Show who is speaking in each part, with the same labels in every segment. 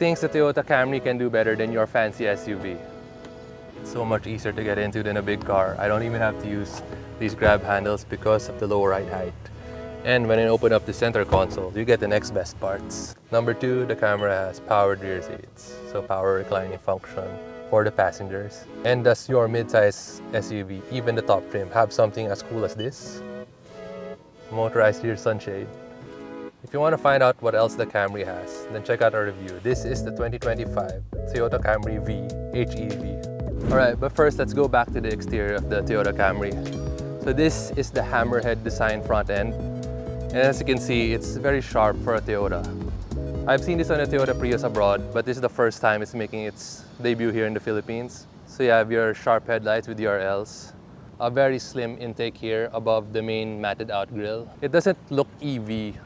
Speaker 1: things the Toyota Camry can do better than your fancy SUV. It's so much easier to get into than a big car. I don't even have to use these grab handles because of the low ride height. And when I open up the center console, you get the next best parts. Number 2, the camera has powered rear seats, so power reclining function for the passengers. And does your mid-size SUV, even the top trim, have something as cool as this? Motorized rear sunshade. If you want to find out what else the Camry has, then check out our review. This is the 2025 Toyota Camry V HEV. Alright, but first let's go back to the exterior of the Toyota Camry. So this is the hammerhead design front end. And as you can see, it's very sharp for a Toyota. I've seen this on a Toyota Prius abroad, but this is the first time it's making its debut here in the Philippines. So you have your sharp headlights with your Ls. A very slim intake here above the main matted out grille. It doesn't look EV,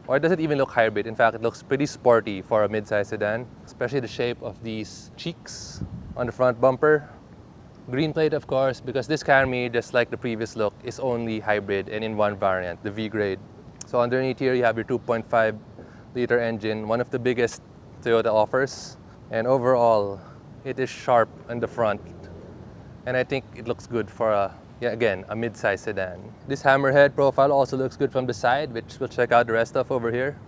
Speaker 1: or it doesn't even look hybrid. In fact, it looks pretty sporty for a mid-size sedan, especially the shape of these cheeks on the front bumper. Green plate, of course, because this Camry, just like the previous look, is only hybrid and in one variant, the V grade. So underneath here, you have your 2.5-liter engine, one of the biggest Toyota offers. And overall, it is sharp on the front. And I think it looks good for a mid-size sedan. This hammerhead profile also looks good from the side, which we'll check out the rest of over here.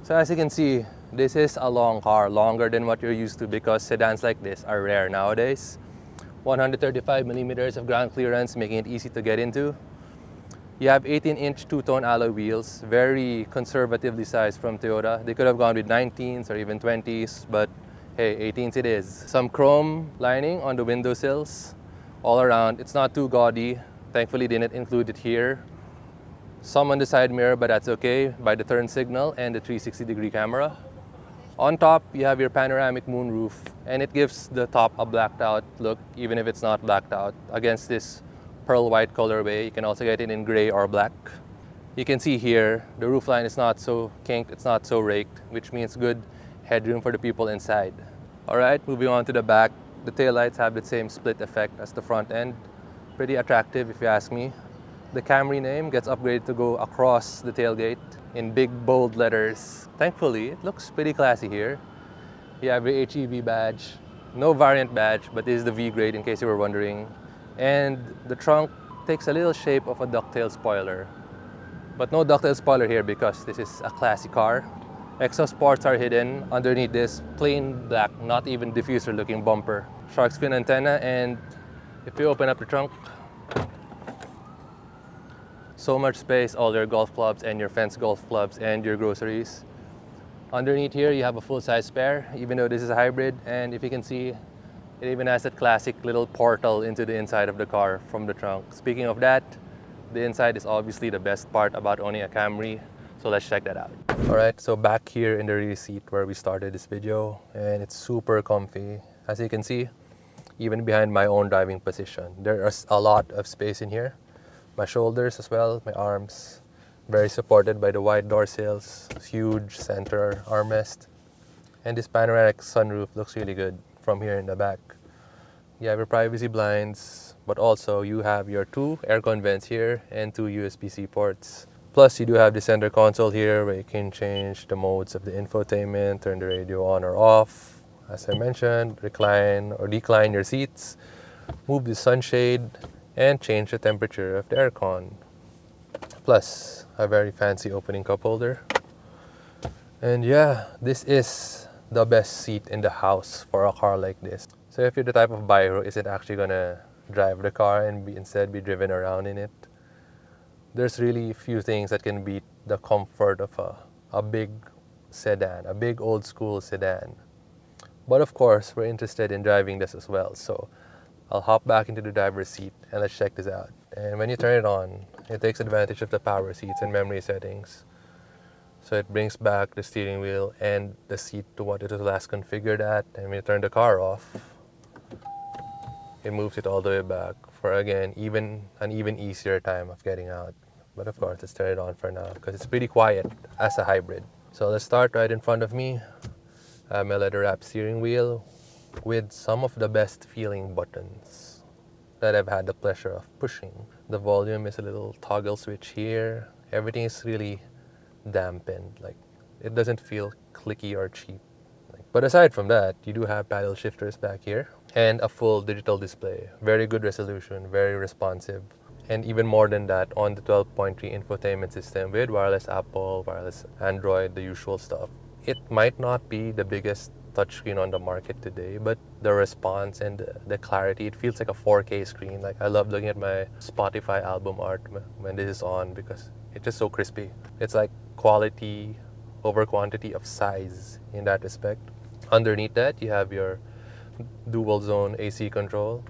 Speaker 1: So as you can see, this is a long car, longer than what you're used to because sedans like this are rare nowadays. 135 millimeters of ground clearance, making it easy to get into. You have 18-inch two-tone alloy wheels, very conservatively sized from Toyota. They could have gone with 19s or even 20s, but hey, 18s it is. Some chrome lining on the windowsills all around. It's not too gaudy. Thankfully, they didn't include it here. Some on the side mirror, but that's okay, by the turn signal and the 360-degree camera. On top, you have your panoramic moonroof, and it gives the top a blacked out look, even if it's not blacked out, against this pearl white colorway. You can also get it in gray or black. You can see here, the roofline is not so kinked, it's not so raked, which means good headroom for the people inside. Alright, moving on to the back. The taillights have the same split effect as the front end. Pretty attractive if you ask me. The Camry name gets upgraded to go across the tailgate in big bold letters. Thankfully, it looks pretty classy here. You have your HEV badge. No variant badge, but this is the V grade in case you were wondering. And the trunk takes a little shape of a ducktail spoiler. But no ducktail spoiler here because this is a classy car. Exhaust ports are hidden underneath this plain black, not even diffuser looking bumper. Shark's fin antenna, and if you open up the trunk, so much space, all your golf clubs and your fence golf clubs and your groceries. Underneath here, you have a full-size spare, even though this is a hybrid. And if you can see, it even has that classic little portal into the inside of the car from the trunk. Speaking of that, the inside is obviously the best part about owning a Camry. So let's check that out. Alright, so back here in the rear seat where we started this video, and it's super comfy. As you can see, even behind my own driving position, there is a lot of space in here. My shoulders as well, my arms, very supported by the wide door sills, huge center armrest. And this panoramic sunroof looks really good from here in the back. You have your privacy blinds, but also you have your 2 aircon vents here and 2 USB-C ports. Plus, you do have the center console here where you can change the modes of the infotainment, turn the radio on or off. As I mentioned, recline or decline your seats, move the sunshade, and change the temperature of the aircon. Plus, a very fancy opening cup holder. And yeah, this is the best seat in the house for a car like this. So if you're the type of buyer who isn't actually gonna drive the car and instead be driven around in it, there's really few things that can beat the comfort of a big sedan, a big old school sedan. But of course, we're interested in driving this as well. So I'll hop back into the driver's seat and let's check this out. And when you turn it on, it takes advantage of the power seats and memory settings. So it brings back the steering wheel and the seat to what it was last configured at. And when you turn the car off, it moves it all the way back for, again, an even easier time of getting out. But of course, let's turn it on for now because it's pretty quiet as a hybrid. So let's start right in front of me. I have my leather-wrapped steering wheel with some of the best feeling buttons that I've had the pleasure of pushing. The volume is a little toggle switch here. Everything is really dampened. Like, it doesn't feel clicky or cheap. Like, But aside from that, you do have paddle shifters back here and a full digital display. Very good resolution, very responsive. And even more than that, on the 12.3 infotainment system with wireless Apple, wireless Android, the usual stuff. It might not be the biggest touchscreen on the market today, but the response and the clarity, it feels like a 4K screen. Like, I love looking at my Spotify album art when this is on because it's just so crispy. It's like quality over quantity of size in that respect. Underneath that, you have your dual zone AC control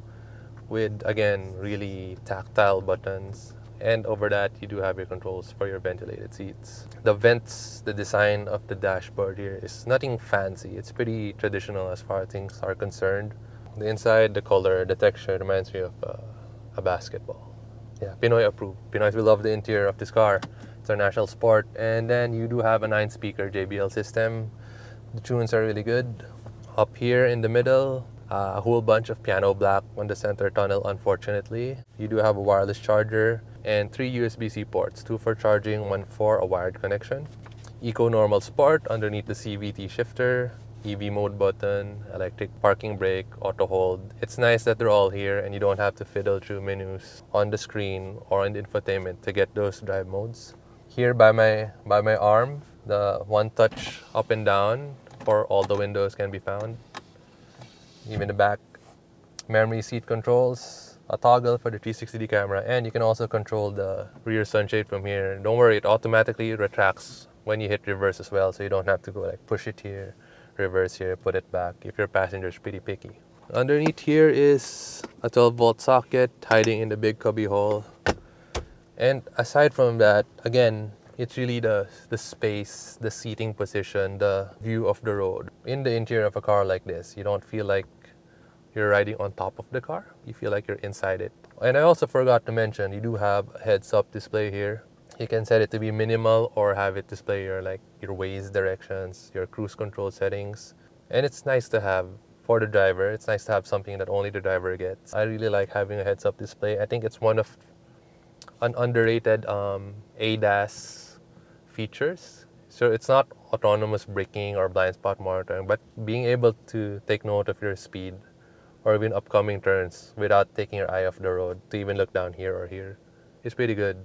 Speaker 1: with, again, really tactile buttons. And over that, you do have your controls for your ventilated seats. The vents, the design of the dashboard here is nothing fancy. It's pretty traditional as far as things are concerned. The inside, the color, the texture reminds me of a basketball. Yeah, Pinoy approved. Pinoys will love the interior of this car. It's our national sport. And then you do have a 9-speaker JBL system. The tunes are really good. Up here in the middle, a whole bunch of piano black on the center tunnel, unfortunately. You do have a wireless charger and 3 USB-C ports, 2 for charging, 1 for a wired connection. Eco Normal Sport underneath the CVT shifter, EV mode button, electric parking brake, auto hold. It's nice that they're all here and you don't have to fiddle through menus on the screen or in the infotainment to get those drive modes. Here by my arm, the one touch up and down for all the windows can be found. Even the back, memory seat controls, a toggle for the 360 camera, and you can also control the rear sunshade from here. Don't worry, it automatically retracts when you hit reverse as well, so you don't have to go like push it here, reverse here, put it back if your passenger is pretty picky. Underneath here is a 12-volt socket hiding in the big cubby hole. And aside from that, again, it's really the space, the seating position, the view of the road. In the interior of a car like this, you don't feel like you're riding on top of the car. You feel like you're inside it. And I also forgot to mention, you do have a heads-up display here. You can set it to be minimal or have it display your Waze directions, your cruise control settings. And it's nice to have for the driver. It's nice to have something that only the driver gets. I really like having a heads-up display. I think it's one of an underrated ADAS features. So it's not autonomous braking or blind spot monitoring, but being able to take note of your speed or even upcoming turns without taking your eye off the road to even look down here or here is pretty good.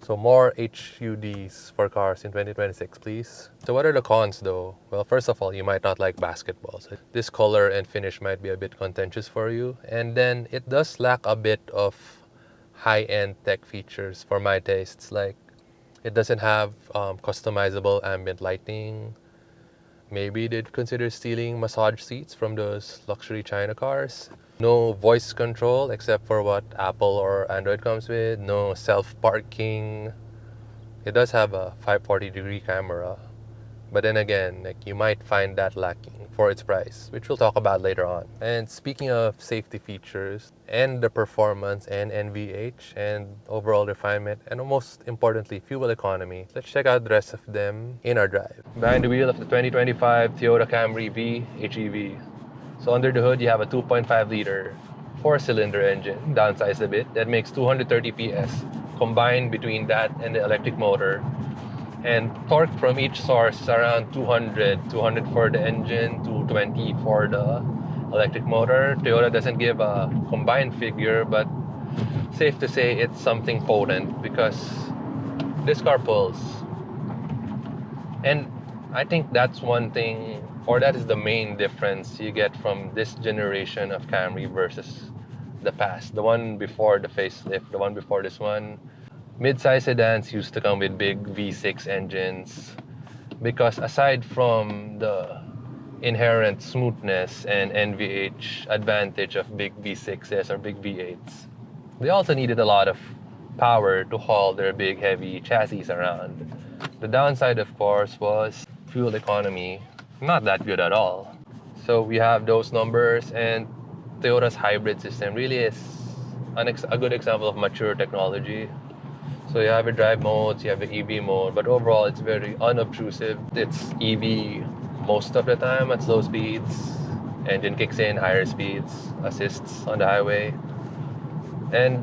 Speaker 1: So more HUDs for cars in 2026, please. So what are the cons though? Well, first of all, you might not like basketballs. This color and finish might be a bit contentious for you. And then it does lack a bit of high-end tech features for my tastes. Like, it doesn't have customizable ambient lighting. Maybe they'd consider stealing massage seats from those luxury China cars. No voice control except for what Apple or Android comes with. No self-parking. It does have a 540-degree camera. But then again, like, you might find that lacking for its price, which we'll talk about later on. And speaking of safety features and the performance and NVH and overall refinement, and most importantly, fuel economy, let's check out the rest of them in our drive. Behind the wheel of the 2025 Toyota Camry V HEV. So under the hood, you have a 2.5-liter 4-cylinder engine, downsized a bit, that makes 230 PS. Combined between that and the electric motor, and torque from each source is around 200 for the engine, 220 for the electric motor. Toyota doesn't give a combined figure, but safe to say it's something potent because this car pulls. And I think that's one thing, or that is the main difference you get from this generation of Camry versus the past. The one before the facelift, the one before this one. Mid-size sedans used to come with big V6 engines because aside from the inherent smoothness and NVH advantage of big V6s or big V8s, they also needed a lot of power to haul their big heavy chassis around. The downside, of course, was fuel economy, not that good at all. So we have those numbers, and Toyota's hybrid system really is a good example of mature technology. So you have your drive modes, you have the EV mode, but overall it's very unobtrusive. It's EV most of the time at slow speeds. Engine kicks in, higher speeds, assists on the highway. And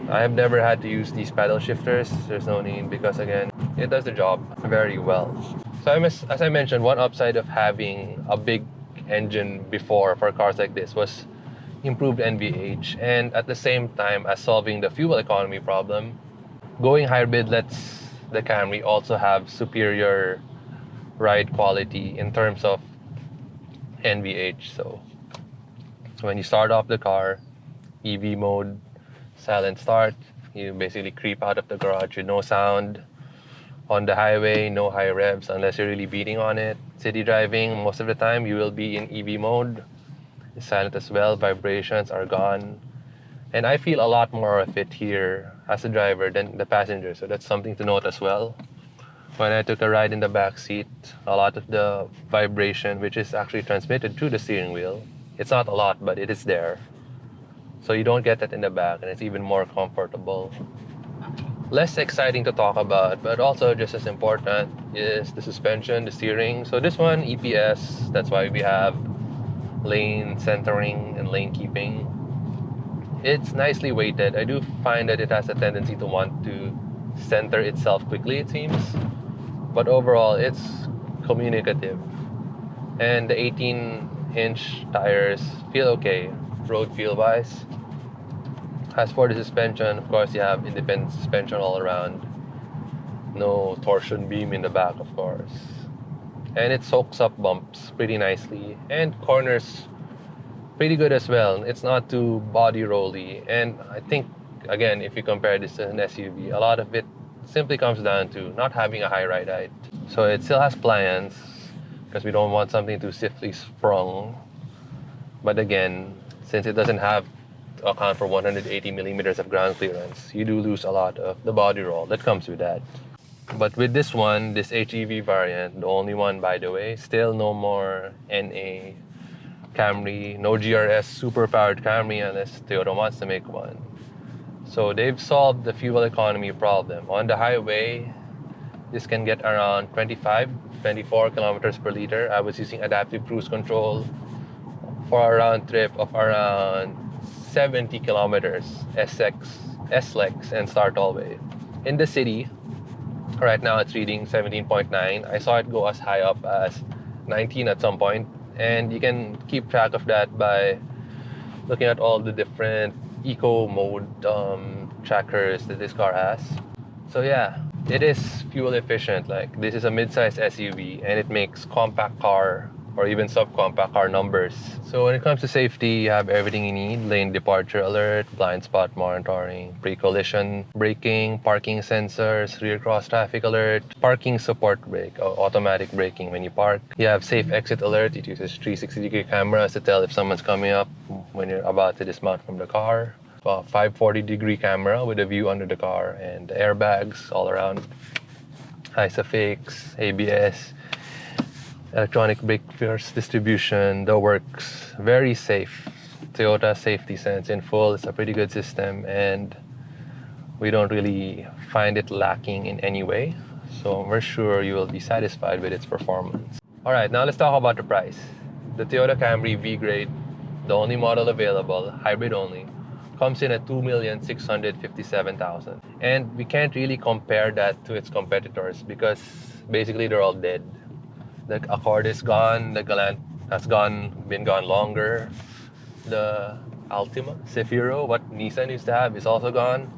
Speaker 1: I have never had to use these paddle shifters. There's no need because, again, it does the job very well. So as I mentioned, one upside of having a big engine before for cars like this was improved NVH, and at the same time as solving the fuel economy problem, going hybrid lets the Camry also have superior ride quality in terms of NVH. So when you start off the car, EV mode, silent start, you basically creep out of the garage with no sound. On the highway, no high revs unless you're really beating on it. City driving, most of the time you will be in EV mode. It's silent as well, vibrations are gone. And I feel a lot more of it here as a driver than the passenger, so that's something to note as well. When I took a ride in the back seat, a lot of the vibration, which is actually transmitted through the steering wheel, it's not a lot, but it is there. So you don't get that in the back, and it's even more comfortable. Less exciting to talk about, but also just as important, is the suspension, the steering. So this one, EPS, that's why we have lane centering and lane keeping. It's nicely weighted. I do find that it has a tendency to want to center itself quickly, it seems. But overall, it's communicative. And the 18-inch tires feel okay, road feel-wise. As for the suspension, of course, you have independent suspension all around. No torsion beam in the back, of course. And it soaks up bumps pretty nicely. And corners, pretty good as well. It's not too body rolly. And I think, again, if you compare this to an SUV, a lot of it simply comes down to not having a high ride height. So it still has pliance, because we don't want something too stiffly sprung. But again, since it doesn't have to account for 180 millimeters of ground clearance, you do lose a lot of the body roll that comes with that. But with this one, this HEV variant, the only one by the way, still no more NA Camry, no GRS super powered Camry unless Toyota wants to make one. So they've solved the fuel economy problem. On the highway, this can get around 24 kilometers per liter. I was using adaptive cruise control for a round trip of around 70 kilometers, S-Lex and start all way. In the city, right now it's reading 17.9. I saw it go as high up as 19 at some point, and you can keep track of that by looking at all the different eco mode trackers that this car has. So yeah, it is fuel efficient. Like, this is a mid-sized SUV and it makes compact car or even subcompact car numbers. So when it comes to safety, you have everything you need: lane departure alert, blind spot monitoring, pre-collision braking, parking sensors, rear cross traffic alert, parking support brake, automatic braking when you park. You have safe exit alert. It uses 360-degree cameras to tell if someone's coming up when you're about to dismount from the car. 540-degree camera with a view under the car, and airbags all around. ISOFIX, ABS, electronic brake force distribution, the works. Very safe. Toyota Safety Sense in full. It's a pretty good system, and we don't really find it lacking in any way. So we're sure you will be satisfied with its performance. All right, now let's talk about the price. The Toyota Camry V grade, the only model available, hybrid only, comes in at $2,657,000. And we can't really compare that to its competitors because basically they're all dead. The Accord is gone, the Galant has been gone longer. The Altima, Zafiro, what Nissan used to have, is also gone.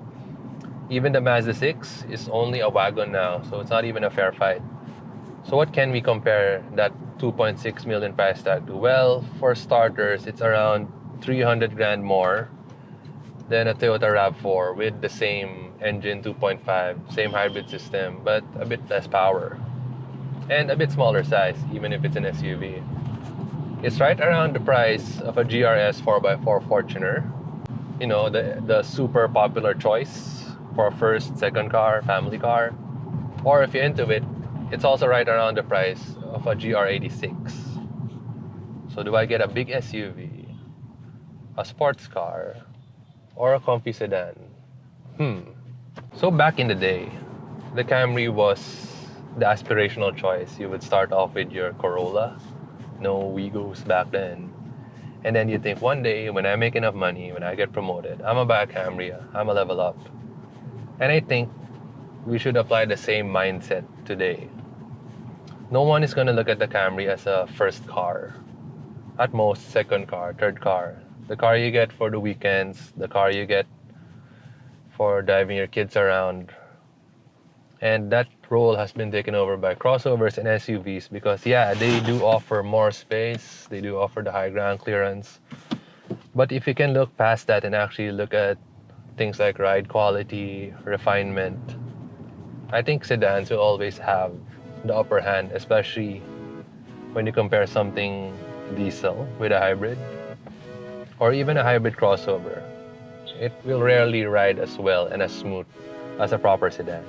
Speaker 1: Even the Mazda 6 is only a wagon now, so it's not even a fair fight. So what can we compare that 2.6 million price tag to? Well, for starters, it's around 300 grand more than a Toyota RAV4 with the same engine, 2.5, same hybrid system, but a bit less power. And a bit smaller size, even if it's an SUV. It's right around the price of a GRS 4x4 Fortuner. You know, the super popular choice for a first, second car, family car. Or if you're into it, it's also right around the price of a GR86. So do I get a big SUV, a sports car, or a comfy sedan? So back in the day, the Camry was the aspirational choice. You would start off with your Corolla, no Wigos back then. And then you think, one day when I make enough money, when I get promoted, I'm gonna buy a Camry, I'm gonna level up. And I think we should apply the same mindset today. No one is going to look at the Camry as a first car. At most, second car, third car. The car you get for the weekends, the car you get for driving your kids around. And that role has been taken over by crossovers and SUVs because, yeah, they do offer more space, they do offer the high ground clearance. But if you can look past that and actually look at things like ride quality, refinement, I think sedans will always have the upper hand, especially when you compare something diesel with a hybrid or even a hybrid crossover. It will rarely ride as well and as smooth as a proper sedan.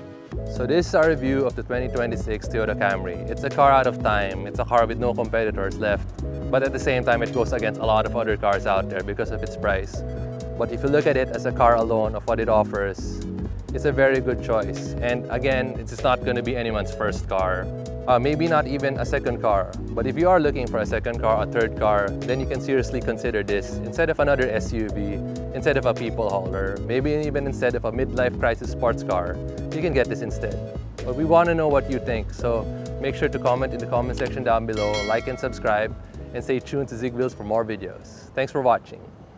Speaker 1: So this is our review of the 2026 Toyota Camry. It's a car out of time, it's a car with no competitors left, but at the same time it goes against a lot of other cars out there because of its price. But if you look at it as a car alone of what it offers, it's a very good choice. And again, it's not going to be anyone's first car. Maybe not even a second car. But if you are looking for a second car, a third car, then you can seriously consider this instead of another SUV, instead of a people hauler, maybe even instead of a midlife crisis sports car. You can get this instead. But we want to know what you think, so make sure to comment in the comment section down below, like and subscribe, and stay tuned to Zigwheels for more videos. Thanks for watching.